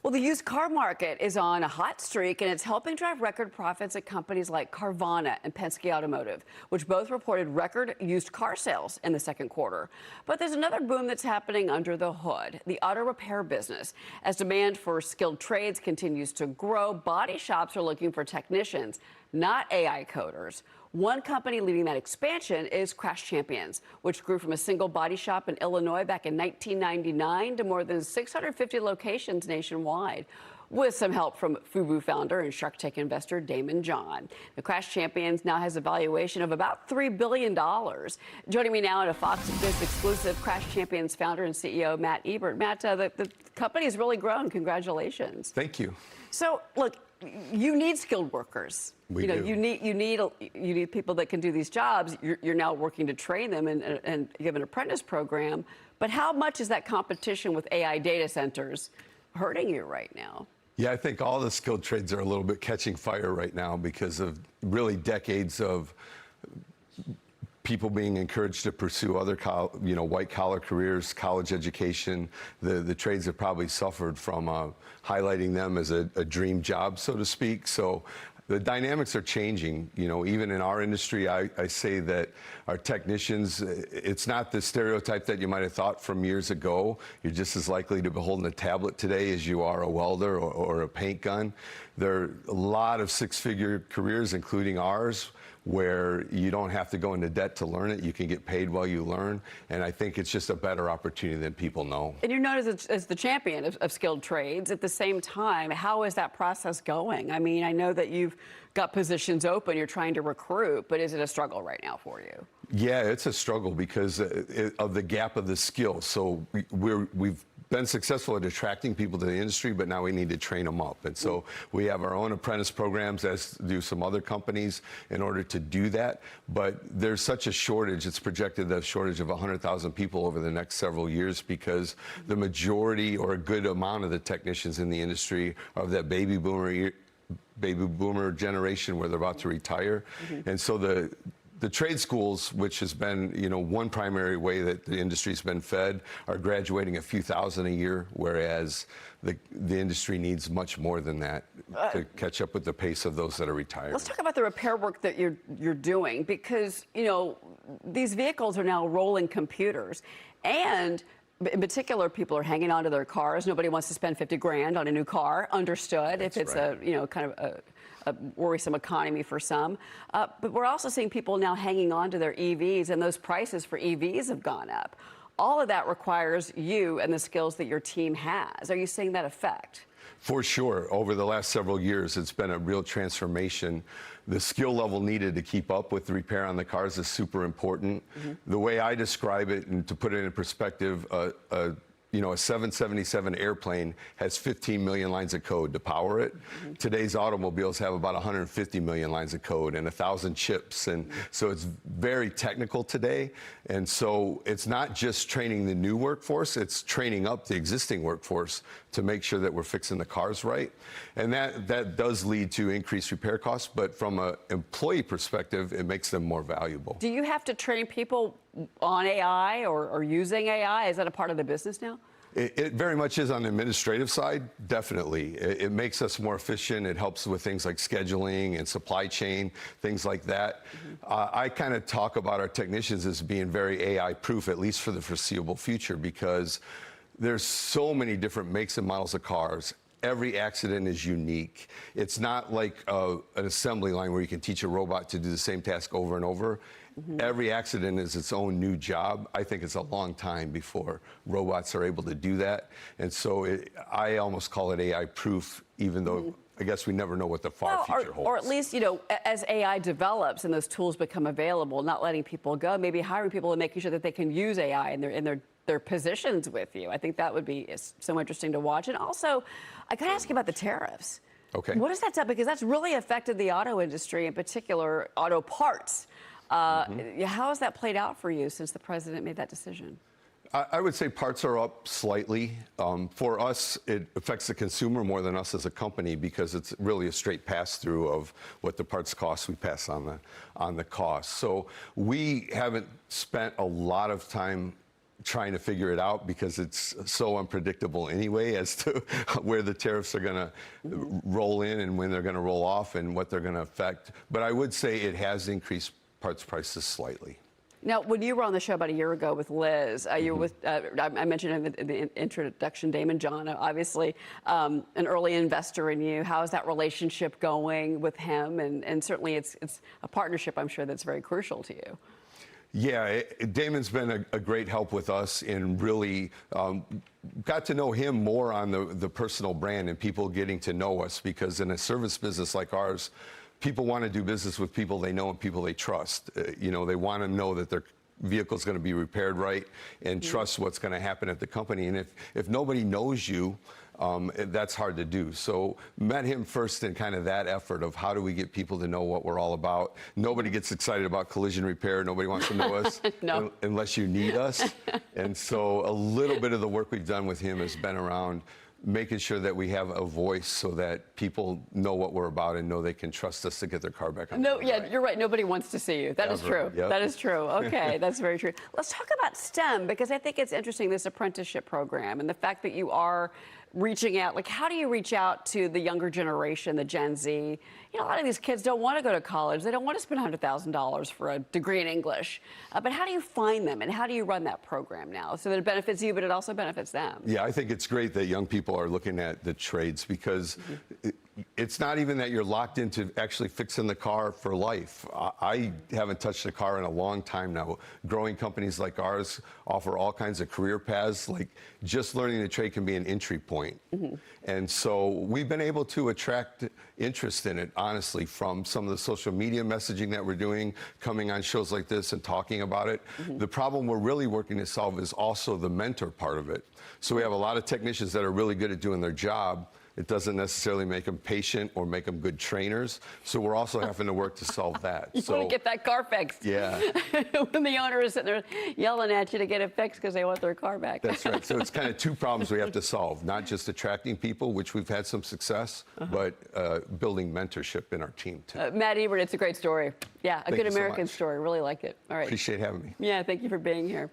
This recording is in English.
Well, the used car market is on a hot streak, and it's helping drive record profits at companies like Carvana and Penske Automotive, which both reported record used car sales in the second quarter. But there's another boom that's happening under the hood, the auto repair business. As demand for skilled trades continues to grow, body shops are looking for technicians, not AI coders. One company leading that expansion is Crash Champions, which grew from a single body shop in Illinois back in 1999 to more than 650 locations nationwide, with some help from Fubu founder and Shark Tank investor Damon John. The Crash Champions now has a valuation of about $3 billion. Joining me now in a Fox Business exclusive, Crash Champions founder and CEO Matt Ebert. Matt, the company has really grown. Congratulations. Thank you. So, look, you need skilled workers. We do. You need people that can do these jobs. You're now working to train them and give an apprentice program. But how much is that competition with AI data centers hurting you right now? Yeah, I think all the skilled trades are a little bit catching fire right now because of really decades of people being encouraged to pursue other white-collar careers, college education. The trades have probably suffered from highlighting them as a dream job, so to speak. So the dynamics are changing. Even in our industry, I say that our technicians, it's not the stereotype that you might have thought from years ago. You're just as likely to be holding a tablet today as you are a welder or a paint gun. There are a lot of six-figure careers, including ours, where you don't have to go into debt to learn it. You can get paid while you learn. And I think it's just a better opportunity than people know. And you're known as the champion of skilled trades. At the same time, how is that process going? I mean, I know that you've got positions open, you're trying to recruit, but is it a struggle right now for you? Yeah, it's a struggle because of the gap of the skills. So we've been successful at attracting people to the industry, but now we need to train them up. And so we have our own apprentice programs, as do some other companies, in order to do that. But there's such a shortage. It's projected a shortage of 100,000 people over the next several years because the majority or a good amount of the technicians in the industry are of that baby boomer generation where they're about to retire. And so the trade schools, which has been, one primary way that the industry's been fed, are graduating a few thousand a year, whereas the industry needs much more than that to catch up with the pace of those that are retired. Let's talk about the repair work that you're doing, because, these vehicles are now rolling computers, and in particular, people are hanging on to their cars. Nobody wants to spend 50 grand on a new car, understood. That's if it's right. Kind of a worrisome economy for some. But we're also seeing people now hanging on to their EVs, and those prices for EVs have gone up. All of that requires you and the skills that your team has. Are you seeing that effect? For sure. Over the last several years, it's been a real transformation. The skill level needed to keep up with the repair on the cars is super important. The way I describe it, and to put it in perspective, a 777 airplane has 15 million lines of code to power it. Today's automobiles have about 150 million lines of code and 1,000 chips. And so it's very technical today. And so it's not just training the new workforce, it's training up the existing workforce to make sure that we're fixing the cars right. And that does lead to increased repair costs, but from an employee perspective, it makes them more valuable. Do you have to train people on AI or using AI? Is that a part of the business now? It very much is on the administrative side, definitely. It makes us more efficient. It helps with things like scheduling and supply chain, things like that. I kind of talk about our technicians as being very AI-proof, at least for the foreseeable future, because there's so many different makes and models of cars. Every accident is unique. It's not like an assembly line where you can teach a robot to do the same task over and over. Every accident is its own new job. I think it's a long time before robots are able to do that. And so I almost call it AI-proof, even though I guess we never know what the far future holds. Or at least, as AI develops and those tools become available, not letting people go, maybe hiring people and making sure that they can use AI in their positions with you. I think that would be so interesting to watch. And also, I got to ask you about the tariffs. Okay. What does that do? Because that's really affected the auto industry, in particular, auto parts. How has that played out for you since the president made that decision? I would say parts are up slightly. For us, it affects the consumer more than us as a company because it's really a straight pass-through of what the parts cost we pass on the cost. So we haven't spent a lot of time trying to figure it out because it's so unpredictable anyway as to where the tariffs are going to roll in and when they're going to roll off and what they're going to affect. But I would say it has increased parts prices slightly. Now, when you were on the show about a year ago with Liz, you were with, I mentioned in the introduction, Damon John, obviously an early investor in you. How is that relationship going with him? And certainly it's a partnership, I'm sure, that's very crucial to you. Yeah, Damon's been a great help with us and really got to know him more on the personal brand and people getting to know us, because in a service business like ours, people want to do business with people they know and people they trust. You know, they want to know that their vehicle's going to be repaired right and trust what's going to happen at the company. And if nobody knows you, that's hard to do. So met him first in kind of that effort of how do we get people to know what we're all about. Nobody gets excited about collision repair. Nobody wants to know us No. unless you need us. And so a little bit of the work we've done with him has been around making sure that we have a voice so that people know what we're about and know they can trust us to get their car back on the road. Yeah, you're right. Nobody wants to see you. That is true. Yep. That is true. Okay, that's very true. Let's talk about STEM, because I think it's interesting, this apprenticeship program, and the fact that you are reaching out. Like, how do you reach out to the younger generation, the Gen Z? You know, a lot of these kids don't want to go to college. They don't want to spend $100,000 for a degree in English. But how do you find them, and how do you run that program now so that it benefits you, but it also benefits them? Yeah, I think it's great that young people are looking at the trades, because it's not even that you're locked into actually fixing the car for life. I haven't touched a car in a long time now. Growing companies like ours offer all kinds of career paths. Like, just learning the trade can be an entry point. And so we've been able to attract interest in it, honestly, from some of the social media messaging that we're doing, coming on shows like this and talking about it. The problem we're really working to solve is also the mentor part of it. So we have a lot of technicians that are really good at doing their job. It doesn't necessarily make them patient or make them good trainers. So we're also having to work to solve that. You want to get that car fixed. Yeah. When the owner is sitting there yelling at you to get it fixed because they want their car back. That's right. So it's kind of two problems we have to solve, not just attracting people, which we've had some success, but building mentorship in our team, too. Matt Ebert, it's a great story. Yeah, a Thank good you so American much. story. Really liked it. All right. Appreciate having me. Yeah, thank you for being here.